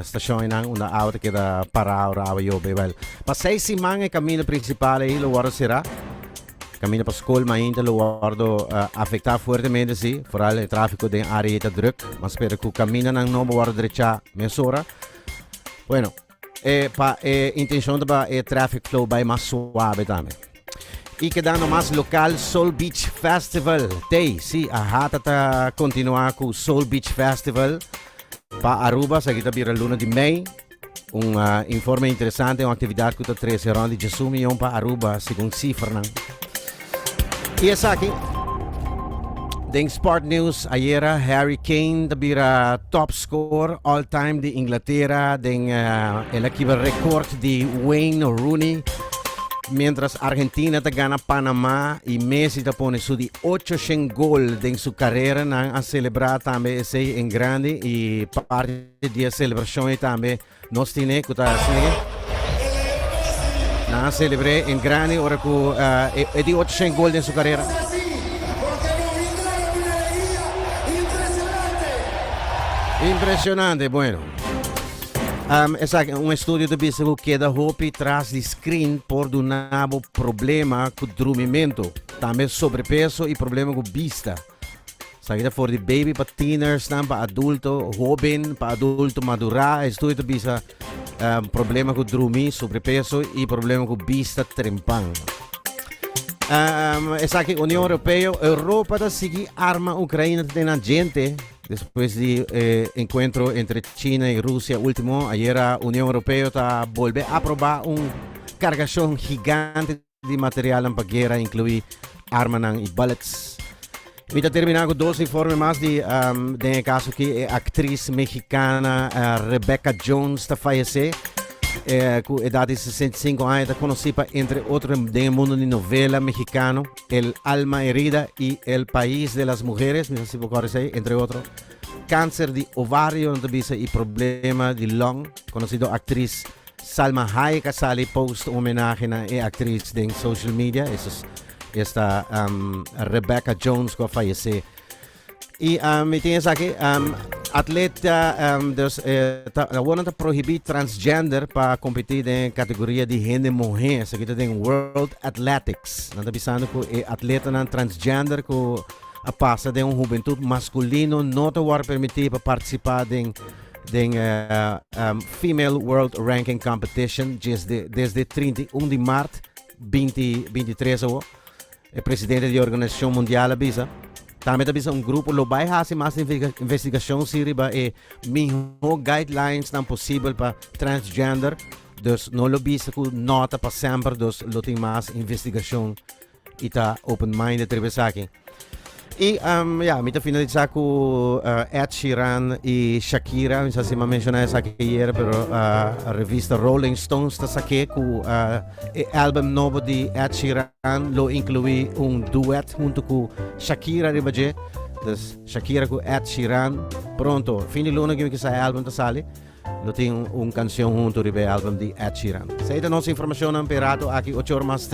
stasyon ng una auto kita para rawa yo bebel. Pasay si mange cammino principale lo guardo sera. Cammino pa school mainta lo guardo afecta fuertemente sì, vooral il traffico den area ta druk, mas spero que cammina ng no guardo derecha mesura. Bueno, intention ba traffic flow by mas suave também. E que dá no mais local Soul Beach Festival. Tem, sim, a rata tá continuar com o Soul Beach Festival para Aruba, sa kita bira luna de Mei. Informe interessante, uma atividade que está 13 anos de Jasumi para Aruba, segundo cifra. E essa aqui, den Sport News, ayer Harry Kane bira top score all time de Inglaterra, den el equivalente record de Wayne Rooney. Mientras Argentina te gana Panamá y Messi te pone su de 800 gol en su carrera a celebrar también ese en grande y parte de la celebración también nos tiene que celebré en grande ahora que de 800 gol en su carrera. Impresionante, bueno. Un estudio de bicho que queda hopi tras de screen por um problema com dormimento, também sobrepeso e problema com vista. Saída for de baby para teeners, para adulto jovem, para adulto madurar, estudio de bicho problema com dormir, sobrepeso e problema com vista trempang. Essa aqui União Europeia, Europa da seguir arma Ucrânia tem a gente. Después del encuentro entre China y Rusia último, ayer la Unión Europea volvió a aprobar un cargación gigante de material en guerra, incluye armas y bullets. Voy a terminar con dos informes más de caso que la actriz mexicana Rebecca Jones falleció. Com idade de 65 anos, conocida entre otros del mundo de novela mexicano, El alma herida y El país de las mujeres, entre otros. Cáncer de ovario y problema de lung, conocido actriz Salma Hayek sale post homenaje a la actriz en social media, esta Rebecca Jones que falleció. Y me tienes aquí, atleta, bueno, prohibir transgender para competir en categoría de género mujer. Aquí en World Athletics. Nada pensando que atleta transgender que passa de juventud masculino no te va a permitir para participar de Female World Ranking Competition desde 31 de março 2023. El presidente de la Organización Mundial avisa. Também tem grupo que vai fazer mais investigação sobre melhor guidelines não possível para transgender. Então, não lo bisa com nota para sempre, então, lo tem mais investigação e está open-minded para aqui. E, me está finalizar com Ed Sheeran e Shakira. Não sei se me mencionei isso aqui ayer, pero a revista Rolling Stones está aqui com o álbum novo de Ed Sheeran. Lo inclui duet junto com Shakira ribaje. Então, Shakira com Ed Sheeran. Pronto, fim de luna que sai álbum está sali. Lo tem canção junto ribe álbum de Ed Sheeran. Se esta nossa informação é perado aqui 8 horas mais